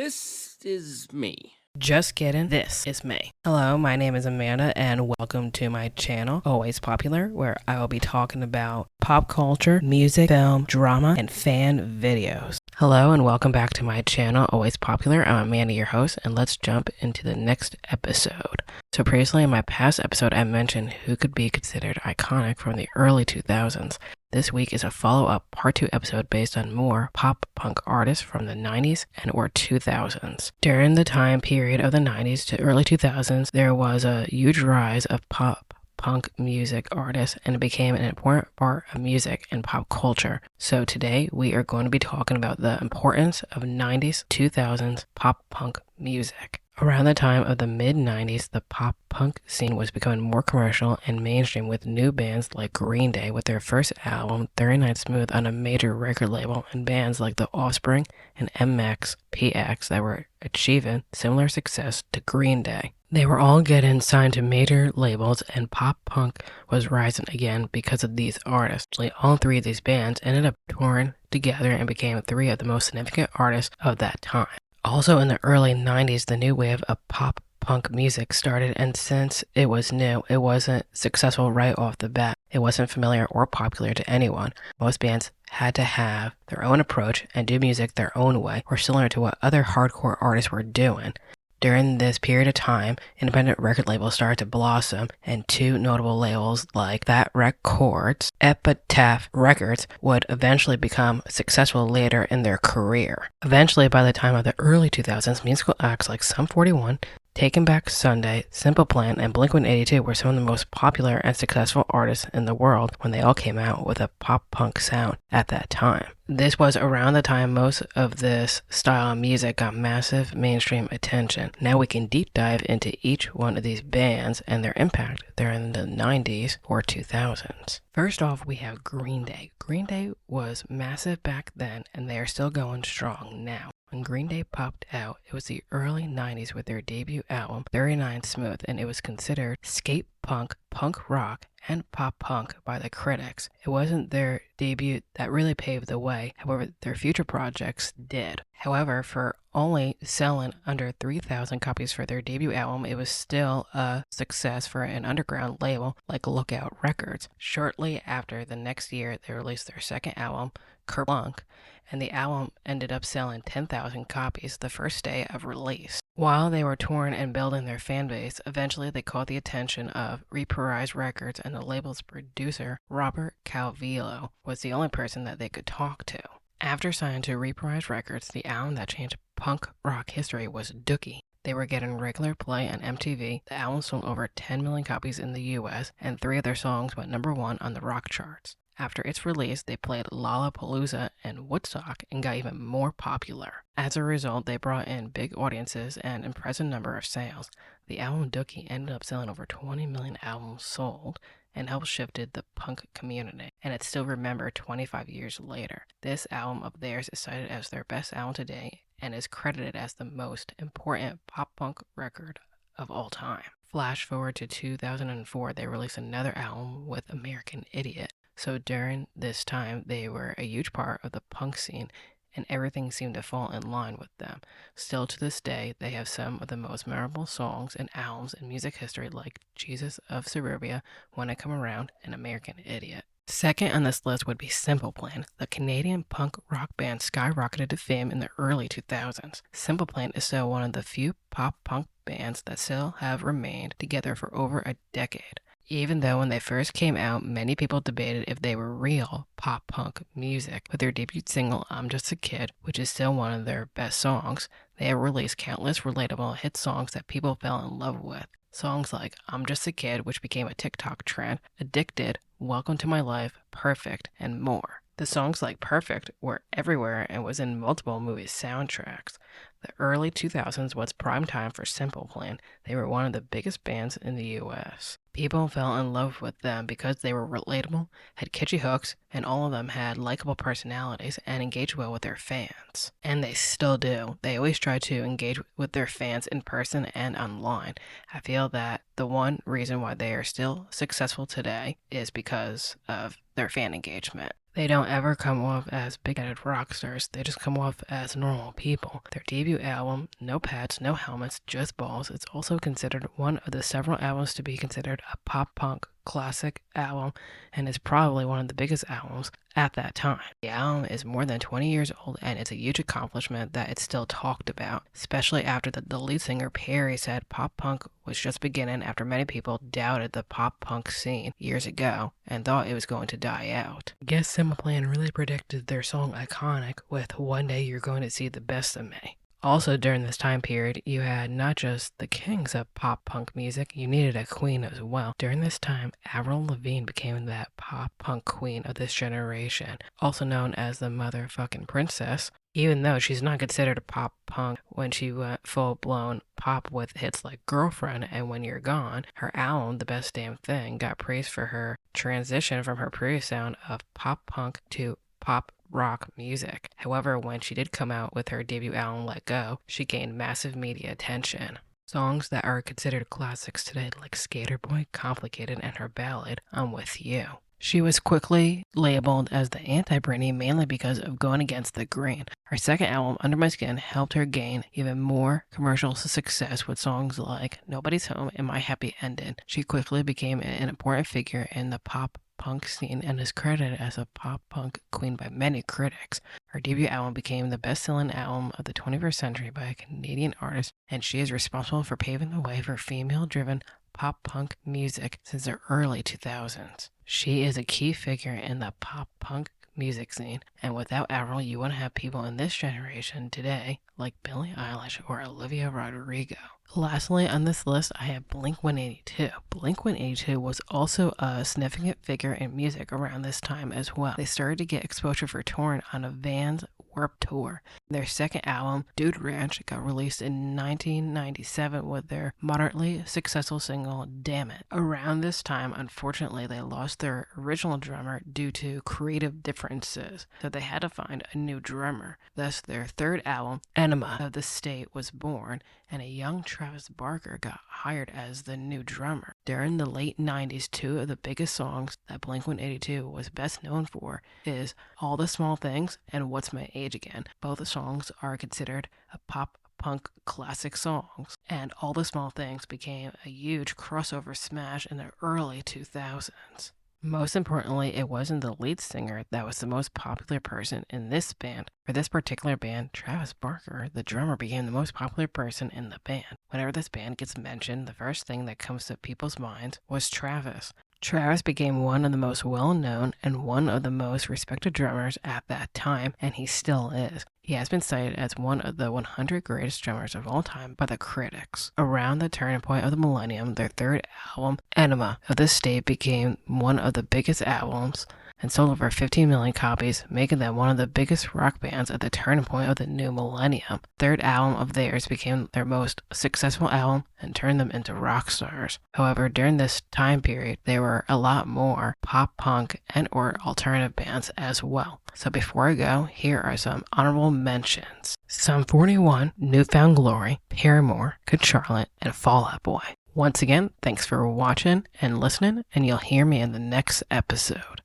This is me. Just kidding, this is me. Hello, my name is Amanda and welcome to my channel, Always Popular, where I will be talking about pop culture, music, film, drama, and fan videos. Hello and welcome back to my channel, Always Popular. I'm Amanda, your host, and let's jump into the next episode. So previously in my past episode, I mentioned who could be considered iconic from the early 2000s. This week is a follow-up part 2 episode based on more pop-punk artists from the 90s and or 2000s. During the time period of the 90s to early 2000s, there was a huge rise of pop-punk music artists and it became an important part of music and pop culture. So today we are going to be talking about the importance of 90s, 2000s pop-punk music. Around the time of the mid-90s, the pop-punk scene was becoming more commercial and mainstream with new bands like Green Day with their first album, 39 Smooth, on a major record label, and bands like The Offspring and MXPX that were achieving similar success to Green Day. They were all getting signed to major labels and pop-punk was rising again because of these artists. All three of these bands ended up touring together and became three of the most significant artists of that time. Also in the early 90s, the new wave of pop-punk music started, and since it was new, it wasn't successful right off the bat. It wasn't familiar or popular to anyone. Most bands had to have their own approach and do music their own way, or similar to what other hardcore artists were doing. During this period of time, independent record labels started to blossom, and two notable labels like Fat Records, Epitaph Records would eventually become successful later in their career. Eventually, by the time of the early 2000s, musical acts like Sum 41, Taking Back Sunday, Simple Plan, and Blink-182 were some of the most popular and successful artists in the world when they all came out with a pop-punk sound at that time. This was around the time most of this style of music got massive mainstream attention. Now we can deep dive into each one of these bands and their impact during the 90s or 2000s. First off, we have Green Day. Green Day was massive back then and they are still going strong now. When Green Day popped out, it was the early 90s with their debut album, 39 Smooth, and it was considered skate punk, punk rock, and pop punk by the critics. It wasn't their debut that really paved the way, however, their future projects did. However, for only selling under 3,000 copies for their debut album, it was still a success for an underground label like Lookout Records. Shortly after, the next year, they released their second album, Kerplunk, and the album ended up selling 10,000 copies the first day of release. While they were touring and building their fan base, eventually they caught the attention of Reprise Records, and the label's producer, Robert Calvillo, was the only person that they could talk to. After signing to Reprise Records, the album that changed punk rock history was Dookie. They were getting regular play on MTV. The album sold over 10 million copies in the US, and 3 of their songs went number 1 on the rock charts. After its release, they played Lollapalooza and Woodstock and got even more popular. As a result, they brought in big audiences and impressive number of sales. The album Dookie ended up selling over 20 million albums sold and helped shifted the punk community, and it's still remembered 25 years later. This album of theirs is cited as their best album to date and is credited as the most important pop-punk record of all time. Flash forward to 2004, they released another album with American Idiot. So during this time, they were a huge part of the punk scene and everything seemed to fall in line with them. Still to this day, they have some of the most memorable songs and albums in music history like Jesus of Suburbia, When I Come Around, and American Idiot. Second on this list would be Simple Plan. The Canadian punk rock band skyrocketed to fame in the early 2000s. Simple Plan is still one of the few pop-punk bands that still have remained together for over a decade. Even though when they first came out, many people debated if they were real pop-punk music. With their debut single, I'm Just a Kid, which is still one of their best songs, they have released countless relatable hit songs that people fell in love with. Songs like I'm Just a Kid, which became a TikTok trend, Addicted, Welcome to My Life, Perfect, and more. The songs like Perfect were everywhere and was in multiple movie soundtracks. The early 2000s was prime time for Simple Plan. They were one of the biggest bands in the US. People fell in love with them because they were relatable, had catchy hooks, and all of them had likable personalities and engaged well with their fans. And they still do. They always try to engage with their fans in person and online. I feel that the one reason why they are still successful today is because of their fan engagement. They don't ever come off as big-headed rock stars, they just come off as normal people. Their debut album, No Pets, No Helmets, Just Balls, is also considered one of the several albums to be considered a pop-punk classic album and is probably one of the biggest albums at that time. The album is more than 20 years old and it's a huge accomplishment that it's still talked about, especially after the lead singer Perry said pop punk was just beginning after many people doubted the pop punk scene years ago and thought it was going to die out. I guess Simple Plan really predicted their song Iconic with One Day You're Going to See the Best of Me. Also during this time period, you had not just the kings of pop-punk music, you needed a queen as well. During this time, Avril Lavigne became that pop-punk queen of this generation, also known as the motherfucking princess, even though she's not considered a pop-punk when she went full-blown pop with hits like Girlfriend and When You're Gone. Her album, The Best Damn Thing, got praised for her transition from her previous sound of pop-punk to pop rock music. However, when she did come out with her debut album Let Go, she gained massive media attention. Songs that are considered classics today like Skater Boy, Complicated, and her ballad I'm With You. She was quickly labeled as the anti-Britney mainly because of going against the grain. Her second album, Under My Skin, helped her gain even more commercial success with songs like Nobody's Home and My Happy Ending. She quickly became an important figure in the pop punk scene and is credited as a pop punk queen by many critics. Her debut album became the best-selling album of the 21st century by a Canadian artist, and she is responsible for paving the way for female-driven pop punk music since the early 2000s. She is a key figure in the pop punk music scene, and without Avril, you wouldn't have people in this generation today like Billie Eilish or Olivia Rodrigo. Lastly on this list, I have Blink-182. Blink-182 was also a significant figure in music around this time as well. They started to get exposure for touring on a Vans Warped Tour. Their second album, Dude Ranch, got released in 1997 with their moderately successful single, Damn It. Around this time, unfortunately, they lost their original drummer due to creative differences, so they had to find a new drummer. Thus, their third album, Enema of the State, was born, and a young Travis Barker got hired as the new drummer. During the late 90s, two of the biggest songs that Blink-182 was best known for is All the Small Things and What's My Age Again. Both songs are considered a pop punk classic songs, and All the Small Things became a huge crossover smash in the early 2000s. Most importantly, it wasn't the lead singer that was the most popular person in this band. For this particular band, Travis Barker, the drummer, became the most popular person in the band. Whenever this band gets mentioned, the first thing that comes to people's minds was Travis. Travis became one of the most well-known and one of the most respected drummers at that time, and he still is. He has been cited as one of the 100 greatest drummers of all time by the critics. Around the turning point of the millennium, their third album, Enema of the State, became one of the biggest albums and sold over 15 million copies, making them one of the biggest rock bands at the turning point of the new millennium. Third album of theirs became their most successful album and turned them into rock stars. However, during this time period, there were a lot more pop punk and or alternative bands as well. So before I go, here are some honorable mentions. Sum 41, Newfound Glory, Paramore, Good Charlotte, and Fall Out Boy. Once again, thanks for watching and listening, and you'll hear me in the next episode.